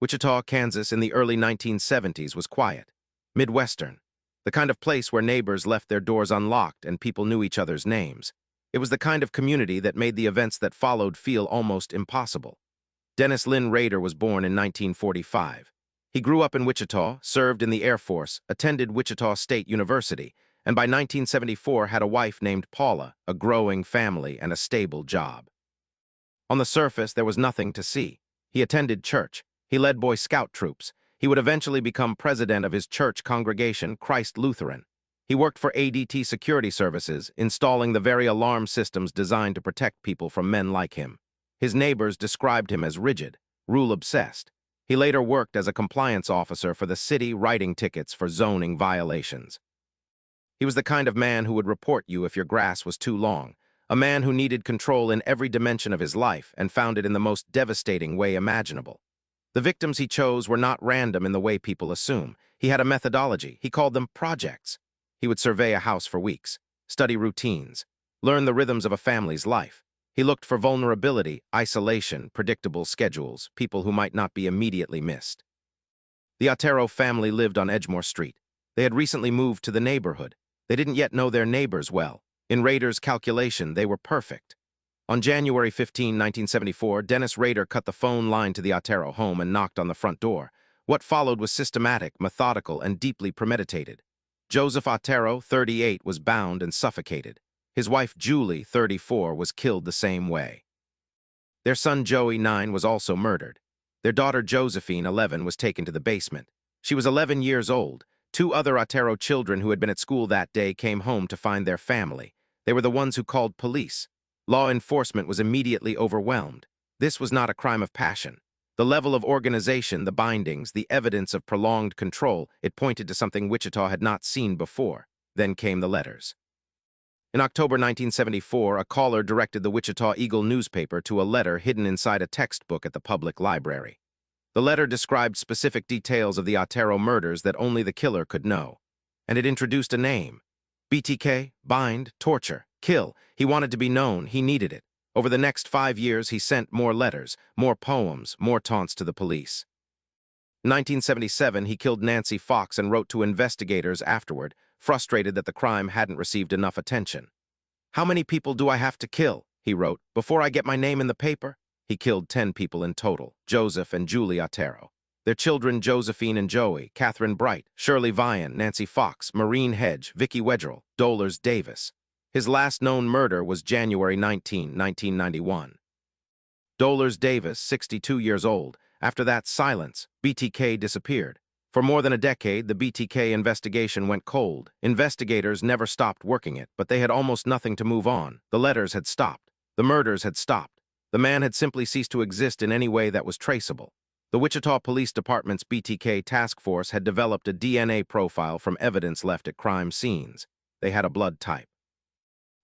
Wichita, Kansas in the early 1970s was quiet, Midwestern, the kind of place where neighbors left their doors unlocked and people knew each other's names. It was the kind of community that made the events that followed feel almost impossible. Dennis Lynn Rader was born in 1945. He grew up in Wichita, served in the Air Force, attended Wichita State University, and by 1974 had a wife named Paula, a growing family, and a stable job. On the surface, there was nothing to see. He attended church. He led Boy Scout troops. He would eventually become president of his church congregation, Christ Lutheran. He worked for ADT Security Services, installing the very alarm systems designed to protect people from men like him. His neighbors described him as rigid, rule-obsessed. He later worked as a compliance officer for the city, writing tickets for zoning violations. He was the kind of man who would report you if your grass was too long, a man who needed control in every dimension of his life and found it in the most devastating way imaginable. The victims he chose were not random in the way people assume. He had a methodology. He called them projects. He would survey a house for weeks, study routines, learn the rhythms of a family's life. He looked for vulnerability, isolation, predictable schedules, people who might not be immediately missed. The Otero family lived on Edgemore Street. They had recently moved to the neighborhood. They didn't yet know their neighbors well. In Rader's calculation, they were perfect. On January 15, 1974, Dennis Rader cut the phone line to the Otero home and knocked on the front door. What followed was systematic, methodical, and deeply premeditated. Joseph Otero, 38, was bound and suffocated. His wife, Julie, 34, was killed the same way. Their son, Joey, 9, was also murdered. Their daughter, Josephine, 11, was taken to the basement. She was 11 years old. Two other Otero children who had been at school that day came home to find their family. They were the ones who called police. Law enforcement was immediately overwhelmed. This was not a crime of passion. The level of organization, the bindings, the evidence of prolonged control, it pointed to something Wichita had not seen before. Then came the letters. In October 1974, a caller directed the Wichita Eagle newspaper to a letter hidden inside a textbook at the public library. The letter described specific details of the Otero murders that only the killer could know. And it introduced a name. BTK, bind, torture, kill. He wanted to be known. He needed it. Over the next 5 years, he sent more letters, more poems, more taunts to the police. In 1977, he killed Nancy Fox and wrote to investigators afterward, frustrated that the crime hadn't received enough attention. "How many people do I have to kill?" he wrote, "before I get my name in the paper?" He killed 10 people in total, Joseph and Julie Otero. Their children, Josephine and Joey, Catherine Bright, Shirley Vian, Nancy Fox, Maureen Hedge, Vicki Wedgerell, Dolores Davis. His last known murder was January 19, 1991. Dolores Davis, 62 years old. After that silence, BTK disappeared. For more than a decade, the BTK investigation went cold. Investigators never stopped working it, but they had almost nothing to move on. The letters had stopped. The murders had stopped. The man had simply ceased to exist in any way that was traceable. The Wichita Police Department's BTK task force had developed a DNA profile from evidence left at crime scenes. They had a blood type.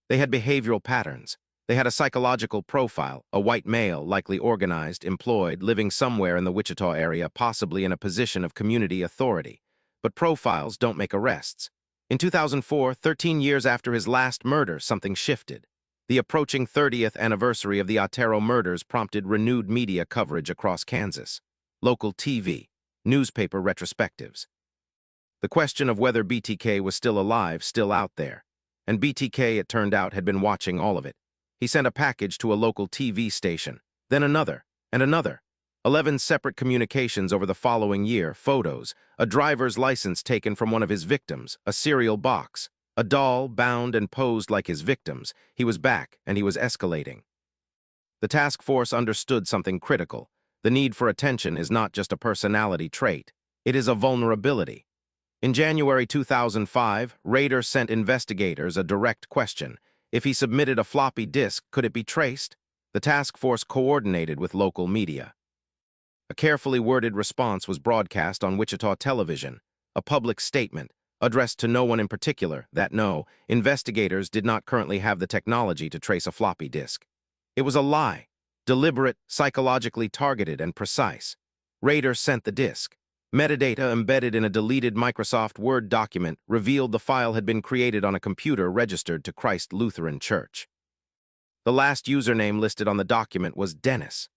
They had behavioral patterns. They had a psychological profile, a white male, likely organized, employed, living somewhere in the Wichita area, possibly in a position of community authority. But profiles don't make arrests. In 2004, 13 years after his last murder, something shifted. The approaching 30th anniversary of the Otero murders prompted renewed media coverage across Kansas. Local TV, newspaper retrospectives. The question of whether BTK was still alive still out there. And BTK, it turned out, had been watching all of it. He sent a package to a local TV station, then another, and another. 11 separate communications over the following year, photos, a driver's license taken from one of his victims, a cereal box, a doll bound and posed like his victims. He was back, and he was escalating. The task force understood something critical. The need for attention is not just a personality trait. It is a vulnerability. In January 2005, Rader sent investigators a direct question. If he submitted a floppy disk, could it be traced? The task force coordinated with local media. A carefully worded response was broadcast on Wichita television, a public statement, addressed to no one in particular, that no, investigators did not currently have the technology to trace a floppy disk. It was a lie, deliberate, psychologically targeted, and precise. Rader sent the disk. Metadata embedded in a deleted Microsoft Word document revealed the file had been created on a computer registered to Christ Lutheran Church. The last username listed on the document was Dennis.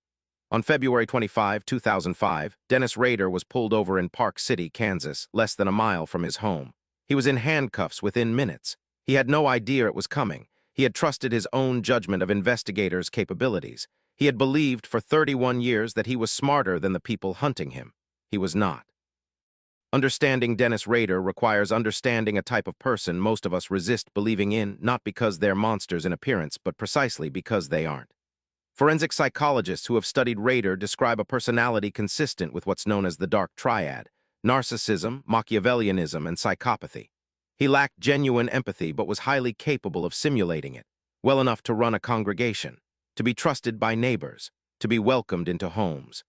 On February 25, 2005, Dennis Rader was pulled over in Park City, Kansas, less than a mile from his home. He was in handcuffs within minutes. He had no idea it was coming. He had trusted his own judgment of investigators' capabilities. He had believed for 31 years that he was smarter than the people hunting him. He was not. Understanding Dennis Rader requires understanding a type of person most of us resist believing in, not because they're monsters in appearance, but precisely because they aren't. Forensic psychologists who have studied Rader describe a personality consistent with what's known as the dark triad: narcissism, Machiavellianism, and psychopathy. He lacked genuine empathy but was highly capable of simulating it, well enough to run a congregation, to be trusted by neighbors, to be welcomed into homes.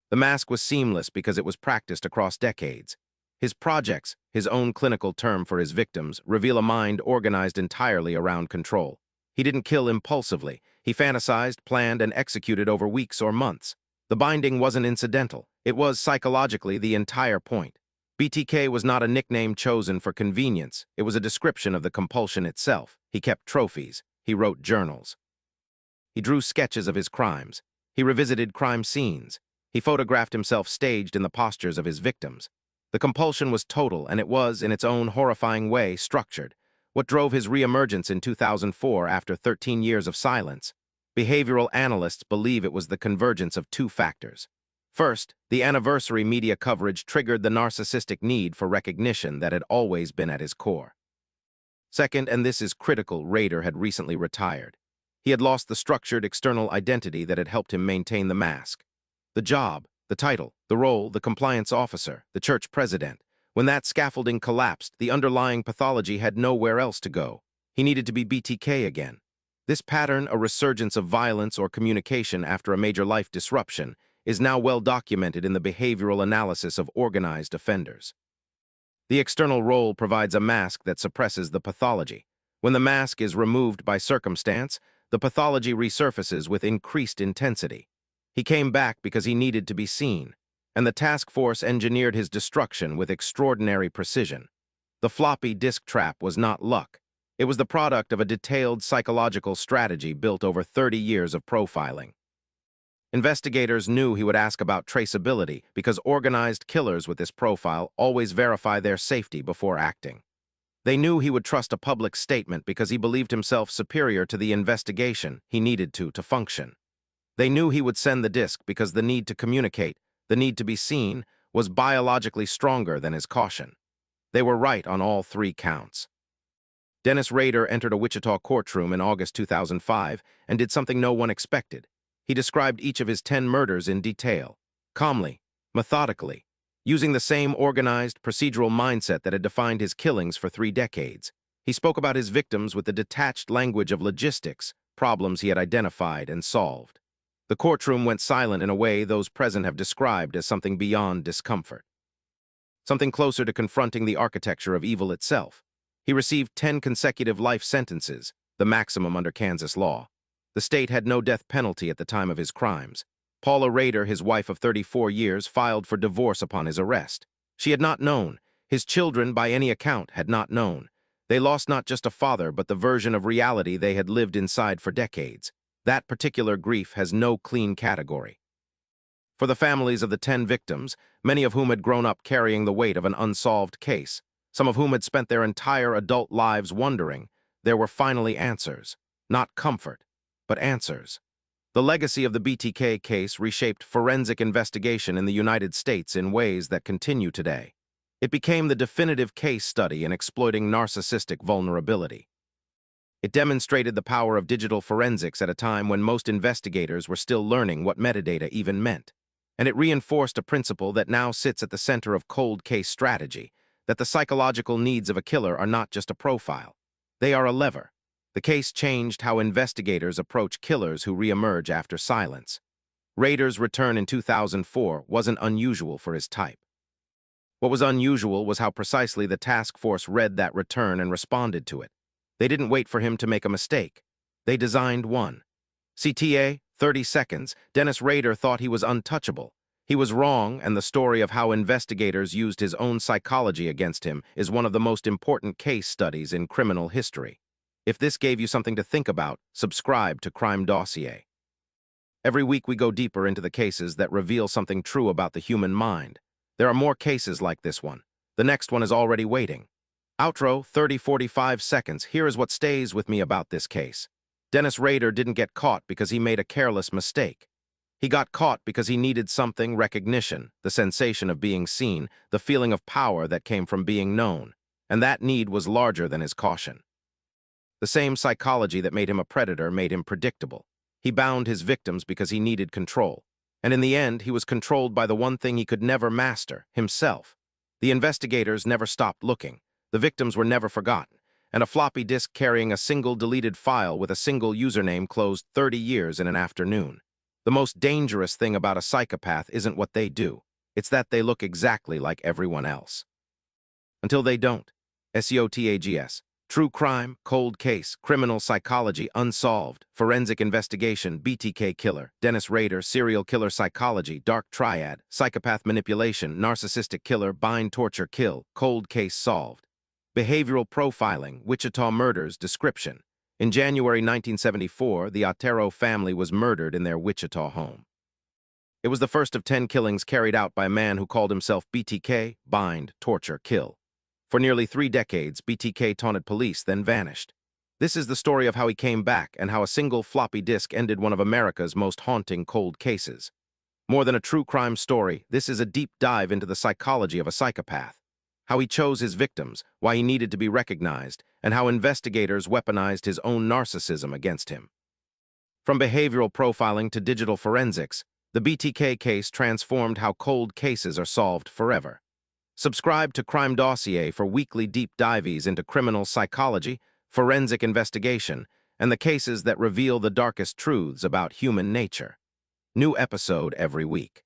The mask was seamless because it was practiced across decades. His projects, his own clinical term for his victims, reveal a mind organized entirely around control. He didn't kill impulsively. He fantasized, planned, and executed over weeks or months. The binding wasn't incidental. It was, psychologically, the entire point. BTK was not a nickname chosen for convenience. It was a description of the compulsion itself. He kept trophies. He wrote journals. He drew sketches of his crimes. He revisited crime scenes. He photographed himself staged in the postures of his victims. The compulsion was total, and it was, in its own horrifying way, structured. What drove his reemergence in 2004 after 13 years of silence? Behavioral analysts believe it was the convergence of two factors. First, the anniversary media coverage triggered the narcissistic need for recognition that had always been at his core. Second, and this is critical, Rader had recently retired. He had lost the structured external identity that had helped him maintain the mask. The job, the title, the role, the compliance officer, the church president. When that scaffolding collapsed, the underlying pathology had nowhere else to go. He needed to be BTK again. This pattern, a resurgence of violence or communication after a major life disruption, is now well documented in the behavioral analysis of organized offenders. The external role provides a mask that suppresses the pathology. When the mask is removed by circumstance, the pathology resurfaces with increased intensity. He came back because he needed to be seen, and the task force engineered his destruction with extraordinary precision. The floppy disk trap was not luck. It was the product of a detailed psychological strategy built over 30 years of profiling. Investigators knew he would ask about traceability because organized killers with this profile always verify their safety before acting. They knew he would trust a public statement because he believed himself superior to the investigation he needed to function. They knew he would send the disk because the need to communicate, the need to be seen, was biologically stronger than his caution. They were right on all three counts. Dennis Rader entered a Wichita courtroom in August 2005 and did something no one expected. He described each of his 10 murders in detail, calmly, methodically, using the same organized, procedural mindset that had defined his killings for 3 decades. He spoke about his victims with the detached language of logistics, problems he had identified and solved. The courtroom went silent in a way those present have described as something beyond discomfort. Something closer to confronting the architecture of evil itself. He received 10 consecutive life sentences, the maximum under Kansas law. The state had no death penalty at the time of his crimes. Paula Rader, his wife of 34 years, filed for divorce upon his arrest. She had not known. His children, by any account, had not known. They lost not just a father, but the version of reality they had lived inside for decades. That particular grief has no clean category. For the families of the 10 victims, many of whom had grown up carrying the weight of an unsolved case, some of whom had spent their entire adult lives wondering, there were finally answers. Not comfort, but answers. The legacy of the BTK case reshaped forensic investigation in the United States in ways that continue today. It became the definitive case study in exploiting narcissistic vulnerability. It demonstrated the power of digital forensics at a time when most investigators were still learning what metadata even meant. And it reinforced a principle that now sits at the center of cold case strategy, that the psychological needs of a killer are not just a profile. They are a lever. The case changed how investigators approach killers who reemerge after silence. Rader's return in 2004 wasn't unusual for his type. What was unusual was how precisely the task force read that return and responded to it. They didn't wait for him to make a mistake. They designed one. CTA, 30 seconds, Dennis Rader thought he was untouchable. He was wrong, and the story of how investigators used his own psychology against him is one of the most important case studies in criminal history. If this gave you something to think about, subscribe to Crime Dossier. Every week we go deeper into the cases that reveal something true about the human mind. There are more cases like this one. The next one is already waiting. Outro, 30-45 seconds. Here is what stays with me about this case. Dennis Rader didn't get caught because he made a careless mistake. He got caught because he needed something: recognition, the sensation of being seen, the feeling of power that came from being known. And that need was larger than his caution. The same psychology that made him a predator made him predictable. He bound his victims because he needed control. And in the end, he was controlled by the one thing he could never master: himself. The investigators never stopped looking. The victims were never forgotten. And a floppy disk carrying a single deleted file with a single username closed 30 years in an afternoon. The most dangerous thing about a psychopath isn't what they do. It's that they look exactly like everyone else. Until they don't. SEOTAGS. True crime, cold case, criminal psychology, unsolved, forensic investigation, BTK killer, Dennis Rader, serial killer psychology, dark triad, psychopath manipulation, narcissistic killer, bind, torture, kill, cold case solved. Behavioral profiling, Wichita murders, description. In January 1974, the Otero family was murdered in their Wichita home. It was the first of 10 killings carried out by a man who called himself BTK, bind, torture, kill. For nearly 3 decades, BTK taunted police, then vanished. This is the story of how he came back and how a single floppy disk ended one of America's most haunting cold cases. More than a true crime story, this is a deep dive into the psychology of a psychopath. How he chose his victims, why he needed to be recognized, and how investigators weaponized his own narcissism against him. From behavioral profiling to digital forensics, the BTK case transformed how cold cases are solved forever. Subscribe to Crime Dossier for weekly deep dives into criminal psychology, forensic investigation, and the cases that reveal the darkest truths about human nature. New episode every week.